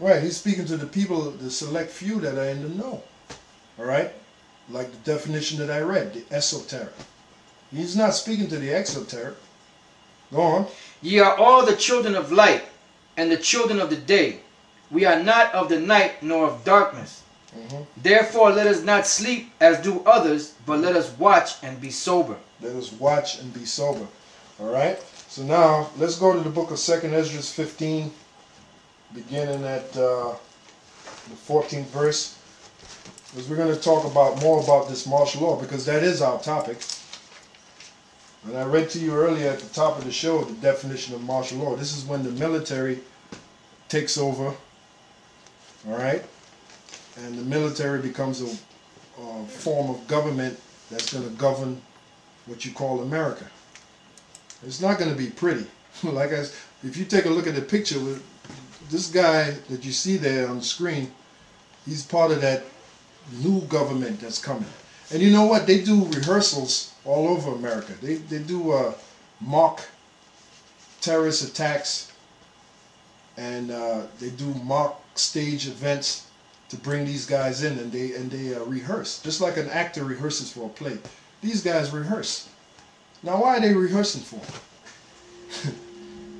Right, he's speaking to the people, the select few that are in the know. All right? Like the definition that I read, the esoteric. He's not speaking to the exoteric. Go on. Ye are all the children of light, and the children of the day. We are not of the night, nor of darkness. Therefore let us not sleep as do others, but let us watch and be sober. Let us watch and be sober. All right? So now, let's go to the book of 2nd Ezra 15, beginning at the 14th verse. Because we're going to talk more about this martial law, because that is our topic. And I read to you earlier at the top of the show the definition of martial law. This is when the military takes over, all right? And the military becomes a form of government that's going to govern what you call America. It's not going to be pretty. If you take a look at the picture, this guy that you see there on the screen, he's part of that new government that's coming. And you know what? They do rehearsals all over America. They do mock terrorist attacks, and they do mock stage events to bring these guys in, and they rehearse, just like an actor rehearses for a play. These guys rehearse. Now, why are they rehearsing for?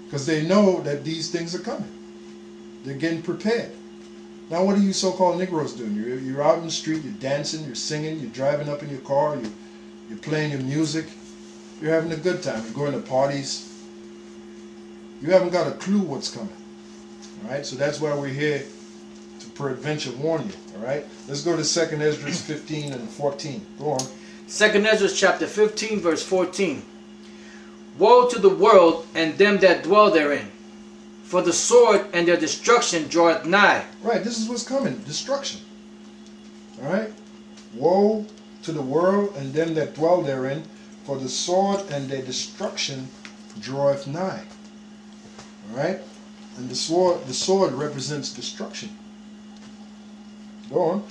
Because they know that these things are coming. They're getting prepared. Now, what are you so-called Negroes doing? You're out in the street, you're dancing, you're singing, you're driving up in your car, you're playing your music, you're having a good time, you're going to parties. You haven't got a clue what's coming. All right, so that's why we're here, to peradventure warn you. All right, let's go to 2nd Ezra 15 and 14. Go on. 2nd Ezra chapter 15 verse 14. Woe to the world and them that dwell therein, for the sword and their destruction draweth nigh. Right, this is what's coming, destruction. All right, woe to the world and them that dwell therein, for the sword and their destruction draweth nigh. All right, and the sword represents destruction. Go on.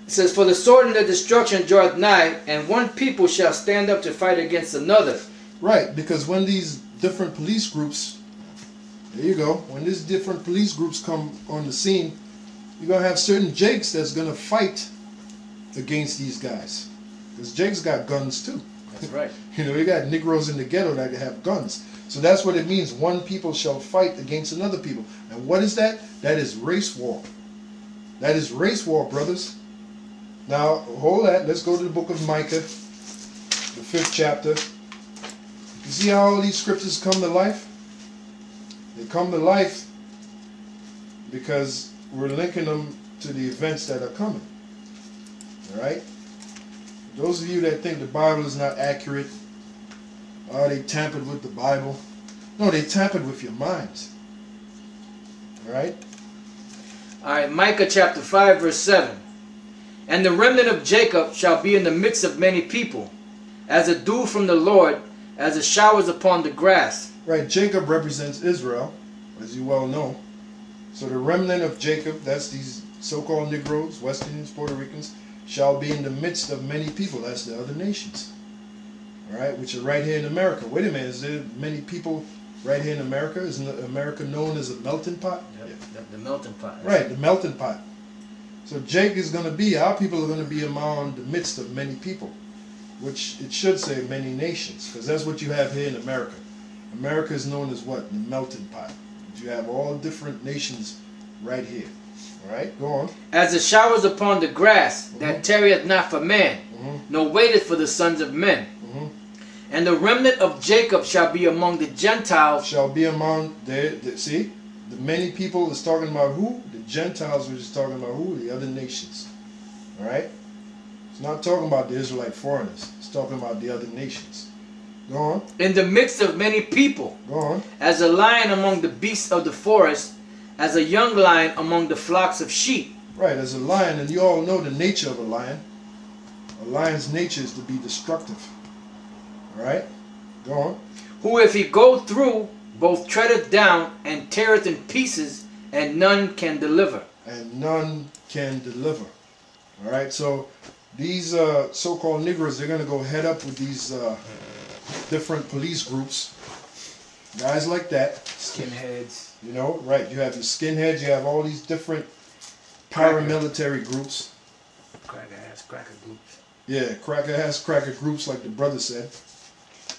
It says, for the sword and the destruction draweth nigh, and one people shall stand up to fight against another. Right, because when these different police groups, there you go, when these different police groups come on the scene, you're going to have certain Jakes that's going to fight against these guys. Because Jakes got guns too. That's right. You know, you got Negroes in the ghetto that have guns. So that's what it means, one people shall fight against another people. And what is that? That is race war. That is race war, brothers. Now, hold that. Let's go to the book of Micah, the 5th chapter. You see how all these scriptures come to life? They come to life because we're linking them to the events that are coming. All right? Those of you that think the Bible is not accurate, they tampered with the Bible. No, they tampered with your minds. All right? All right, Micah chapter 5 verse 7. And the remnant of Jacob shall be in the midst of many people, as a dew from the Lord, as the showers upon the grass. Right, Jacob represents Israel, as you well know. So the remnant of Jacob, that's these so-called Negroes, West Indians, Puerto Ricans, shall be in the midst of many people. That's the other nations. All right, which are right here in America. Wait a minute, is there many people right here in America? Isn't America known as a melting pot? Yep, yeah. The melting pot. Right, the melting pot. So Jake is going to be, our people are going to be among the midst of many people, which it should say many nations, because that's what you have here in America. America is known as what? The melting pot. You have all different nations right here. All right, go on. As the showers upon the grass, that tarrieth not for man, nor waiteth for the sons of men. And the remnant of Jacob shall be among the Gentiles. Shall be among, see, the many people is talking about who? The Gentiles, which is talking about who? The other nations. All right? It's not talking about the Israelite foreigners. It's talking about the other nations. Go on. In the midst of many people. Go on. As a lion among the beasts of the forest, as a young lion among the flocks of sheep. Right, as a lion, and you all know the nature of a lion. A lion's nature is to be destructive. All right? Go on. Who if he go through, both treadeth down and teareth in pieces, and none can deliver. And none can deliver. All right, so these so-called Negroes, they're going to go head up with these different police groups, Guys like that. Skinheads. You know, right. You have your skinheads. You have all these different paramilitary groups. Cracker-ass cracker groups. Yeah, cracker-ass cracker groups like the brother said.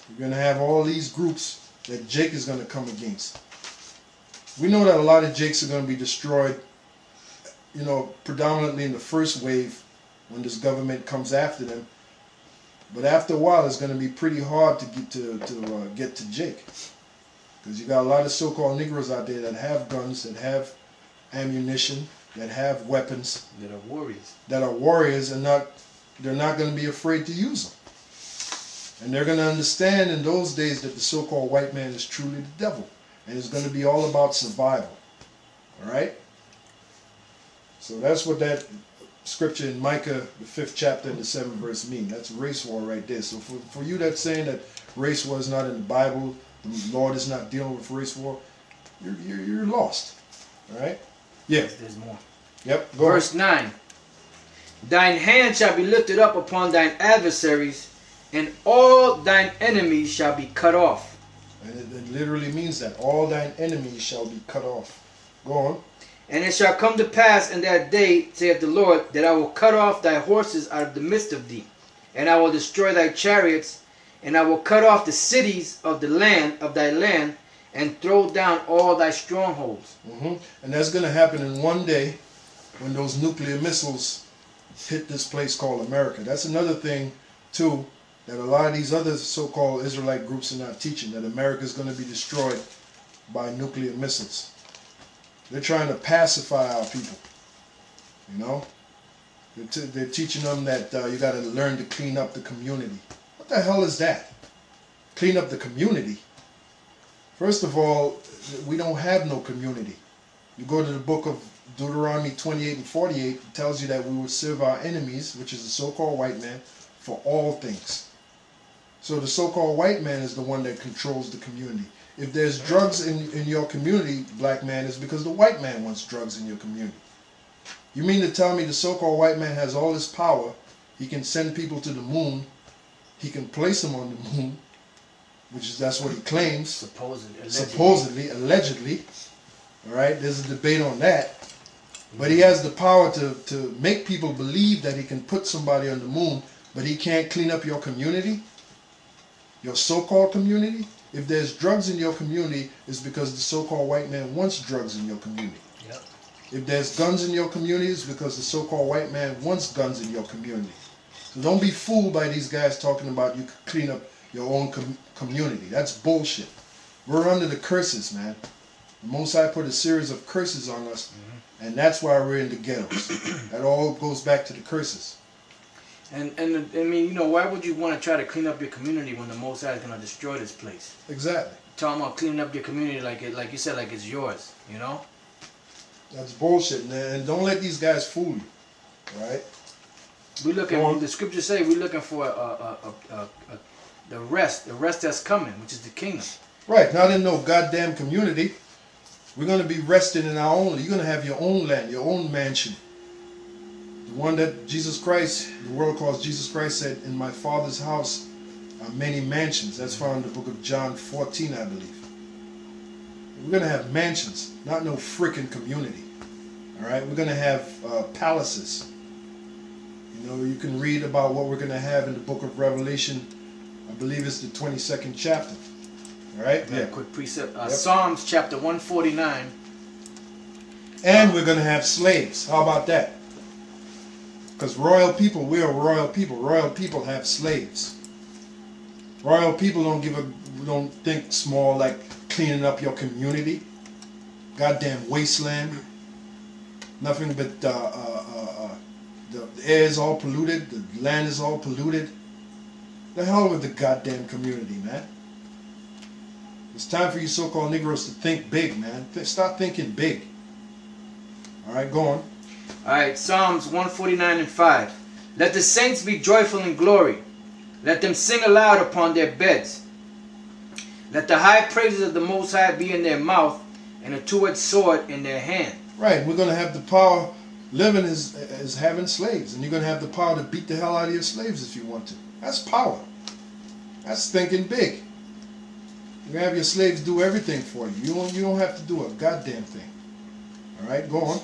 You're going to have all these groups that Jake is going to come against. We know that a lot of Jakes are going to be destroyed, you know, predominantly in the first wave when this government comes after them. But after a while, it's going to be pretty hard to get to Jake. Because you got a lot of so-called Negroes out there that have guns, that have ammunition, that have weapons. That are warriors. That are warriors, and they're not going to be afraid to use them. And they're going to understand in those days that the so-called white man is truly the devil. And it's going to be all about survival. Alright? So that's what that scripture in Micah, the 5th chapter and the 7th verse mean. That's race war right there. So for you that's saying that race war is not in the Bible, the Lord is not dealing with race war, you're lost. Alright? Yeah. There's more. Yep. Verse 9. Thine hand shall be lifted up upon thine adversaries, and all thine enemies shall be cut off. And it literally means that. All thine enemies shall be cut off. Go on. And it shall come to pass in that day, saith the Lord, that I will cut off thy horses out of the midst of thee, and I will destroy thy chariots, and I will cut off the cities of the land of thy land, and throw down all thy strongholds. And that's going to happen in one day when those nuclear missiles hit this place called America. That's another thing, too, that a lot of these other so-called Israelite groups are not teaching, that America is going to be destroyed by nuclear missiles. They're trying to pacify our people, you know. They're teaching them that you got to learn to clean up the community. What the hell is that? Clean up the community? First of all, we don't have no community. You go to the book of Deuteronomy 28 and 48, it tells you that we will serve our enemies, which is the so-called white man, for all things. So the so-called white man is the one that controls the community. If there's drugs in your community, black man, it's because the white man wants drugs in your community. You mean to tell me the so-called white man has all this power, he can send people to the moon, he can place them on the moon, that's what he claims. Supposedly, allegedly. Alright, there's a debate on that. But he has the power to make people believe that he can put somebody on the moon, but he can't clean up your community, your so-called community. If there's drugs in your community, it's because the so-called white man wants drugs in your community. Yep. If there's guns in your community, it's because the so-called white man wants guns in your community. So don't be fooled by these guys talking about you can clean up your own community. That's bullshit. We're under the curses, man. The Most High put a series of curses on us, and that's why we're in the ghettos. That all goes back to the curses. And I mean, you know, why would you want to try to clean up your community when the Most High is going to destroy this place? Exactly. Talking about cleaning up your community like you said, like it's yours, you know? That's bullshit, man. And don't let these guys fool you, right? We looking. The scriptures say we're looking for the rest that's coming, which is the kingdom. Right. Not in no goddamn community. We're going to be resting in our own. You're going to have your own land, your own mansion. The one that Jesus Christ, the world calls Jesus Christ, said, "In my Father's house are many mansions." That's found in the book of John 14, I believe. We're going to have mansions, not no freaking community. All right? We're going to have palaces. You know, you can read about what we're going to have in the book of Revelation. I believe it's the 22nd chapter. All right? Yeah. Quick precept. Psalms chapter 149. And we're going to have slaves. How about that? Because royal people, we are royal people. Royal people have slaves. Royal people don't think small like cleaning up your community. Goddamn wasteland. Nothing but the air is all polluted. The land is all polluted. The hell with the goddamn community, man. It's time for you so-called Negroes to think big, man. Start thinking big. All right, go on. Alright, Psalms 149 and 5. Let the saints be joyful in glory. Let them sing aloud upon their beds. Let the high praises of the Most High be in their mouth, and a two-edged sword in their hand. Right, we're going to have the power. Living is having slaves, and you're going to have the power to beat the hell out of your slaves if you want to. That's power. That's thinking big. You have your slaves do everything for you. You don't have to do a goddamn thing. All right, go on.